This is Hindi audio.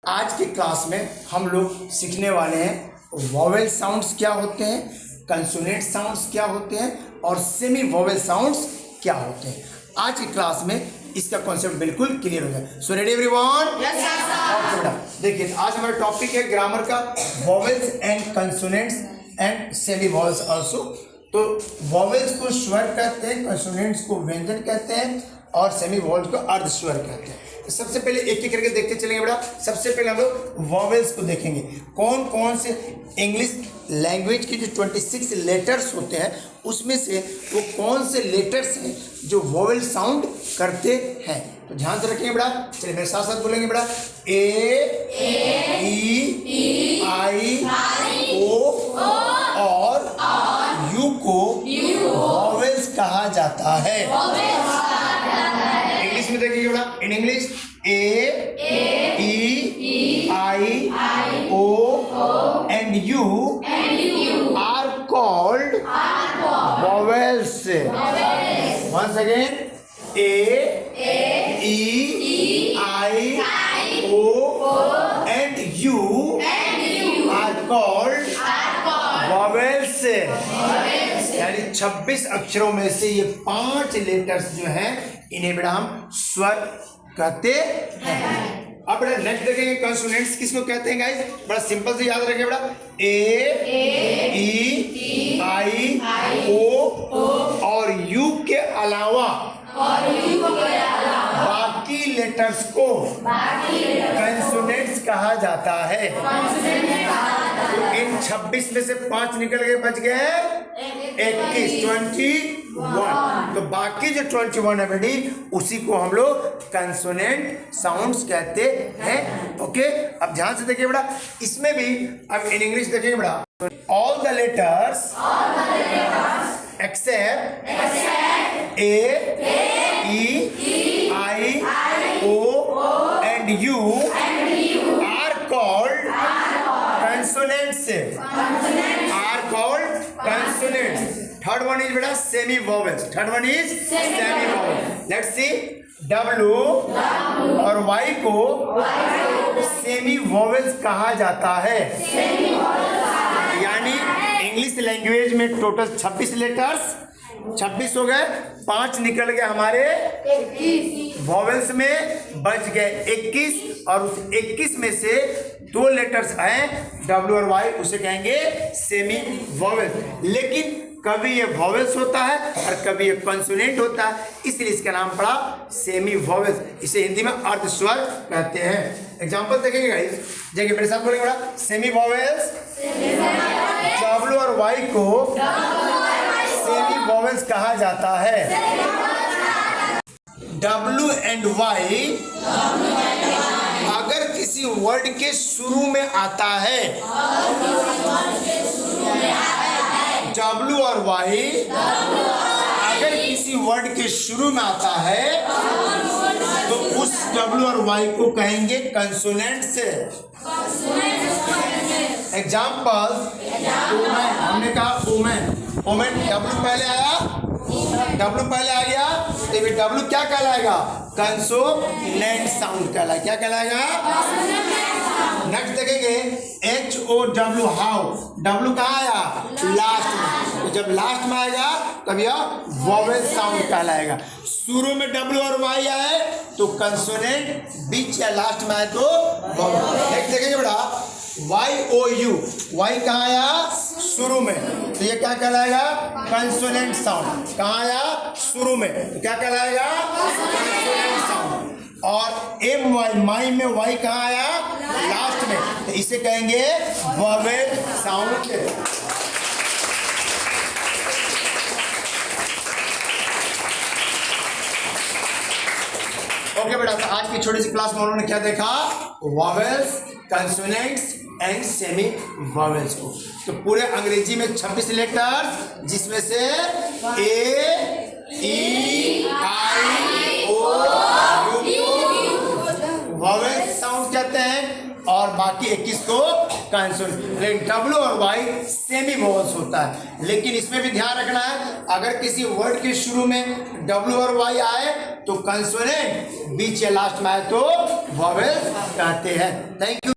आज की क्लास में हम लोग सीखने वाले हैं वॉवेल साउंड्स क्या होते हैं, कंसोनेंट साउंड्स क्या होते हैं और सेमी वॉवेल साउंड्स क्या होते हैं। आज की क्लास में इसका कॉन्सेप्ट बिल्कुल क्लियर हो जाए। So ready everyone? Yes sir. बेटा देखिए, आज हमारा टॉपिक है ग्रामर का vowels and consonants and semi vowels also. तो वॉवेल्स को स्वर कहते हैं, कंसोनेंट्स को व्यंजन कहते हैं और सेमी वॉवेल्स को अर्ध स्वर कहते हैं। सबसे पहले एक एक करके देखते चलेंगे बेटा। सबसे पहले हम लोग वॉवेल्स को देखेंगे, कौन कौन से इंग्लिश लैंग्वेज के जो 26 लेटर्स होते हैं उसमें से वो कौन से लेटर्स हैं जो वॉवेल साउंड करते हैं। तो ध्यान से रखेंगे बेटा। चलिए मेरे साथ साथ बोलेंगे बेटा। ए ई आई ओ और यू को वॉवेल्स कहा जाता है। इंग्लिश में देखिए बेटा। In English A E I O and U are called vowels. Once again, A E I O and U are called vowels. यानी 26 अक्षरों में से ये 5 लेटर्स जो हैं इन्हें बेटा हम स्वर कहते हैं। अब बेटा नेक्स्ट देखेंगे कंसोनेंट्स किसको कहते हैं गाइस। बड़ा सिंपल से याद रखें बेटा। ए ई आई ओ और यू के अलावा बाकी लेटर्स को कंसोनेंट्स कहा जाता है। तो इन 26 में से 5 निकल गए, बच गए 21, 21। तो बाकी जो 21 है बेटी उसी को हम लोग कंसोनेंट साउंड्स कहते हैं। ओके, अब ध्यान से देखिए बेटा। इसमें भी अब इन इंग्लिश देखिए बेटा। All the letters except A E I O and U are called consonants. Are called consonants. Third one is बेटा semi vowels. Third one is semi vowels. Let's see. W और वाई को सेमी वॉवेल्स कहा जाता है। यानी इंग्लिश लैंग्वेज में टोटल 26 लेटर्स 26 हो गए, 5 निकल गए हमारे वॉवेल्स में, बच गए 21 और उस 21 में से 2 लेटर्स हैं डब्ल्यू और वाई, उसे कहेंगे सेमी वॉवेल्स। लेकिन कभी ये वॉवेल्स होता है और कभी ये कंसोनेंट होता है, इसलिए इसका नाम पड़ा सेमी वॉवेल्स। इसे हिंदी में अर्ध स्वर कहते हैं। एग्जांपल देखेंगे गाइस। देखिए मेरे साथ बोलेंगे बेटा। सेमी वॉवेल्स, डब्ल्यू और वाई को सेमी वॉवेल्स कहा जाता है। डब्ल्यू एंड वाई अगर किसी वर्ड के शुरू में आता है, डब्ल्यू और वाई अगर किसी वर्ड के शुरू में आता है तो उस डब्ल्यू और वाई को कहेंगे कंसोनेंट्स। एग्जाम्पल, हमने कहा वुमेन। वुमेन डब्ल्यू पहले आया, डब्ल्यू पहले आ गया तो ये डब्ल्यू क्या कहलाएगा? कंसोनेंट साउंड कहलाएगा। क्या कहलाएगा? नेक्स्ट देखेंगे H O W, how. W कहाँ आया? लास्ट में। तो जब लास्ट में आएगा तब यह वॉवेल साउंड कहलाएगा। शुरू में डब्ल्यू और वाई आए तो कंसोनेंट, बीच या लास्ट में आए तो वॉवेल। नेक्स्ट देखेंगे बेटा। वाई ओ यू, वाई कहाँ आया? शुरू में, तो ये क्या कहलाएगा? Consonant sound. कहाँ आया? शुरू में, तो क्या कहलाएगा? Consonant sound. और एम वाई, माई में वाई कहाँ आया? लास्ट में, तो इसे कहेंगे वॉवेल साउंड। ओके बेटा, तो आज की छोटी सी क्लास में उन्होंने क्या देखा? Vowels, consonants and semi vowels को। तो पूरे अंग्रेजी में 26 लेटर्स, जिसमें से ए E I O vowel sound कहते हैं और बाकी 21 को कंसोनेंट। लेकिन डब्ल्यू और वाई सेमी वॉवेल्स होता है। लेकिन इसमें भी ध्यान रखना है, अगर किसी वर्ड के शुरू में डब्ल्यू और वाई आए तो कंसोनेंट, बीच या लास्ट में आए तो वॉवेल्स कहते हैं। Thank you.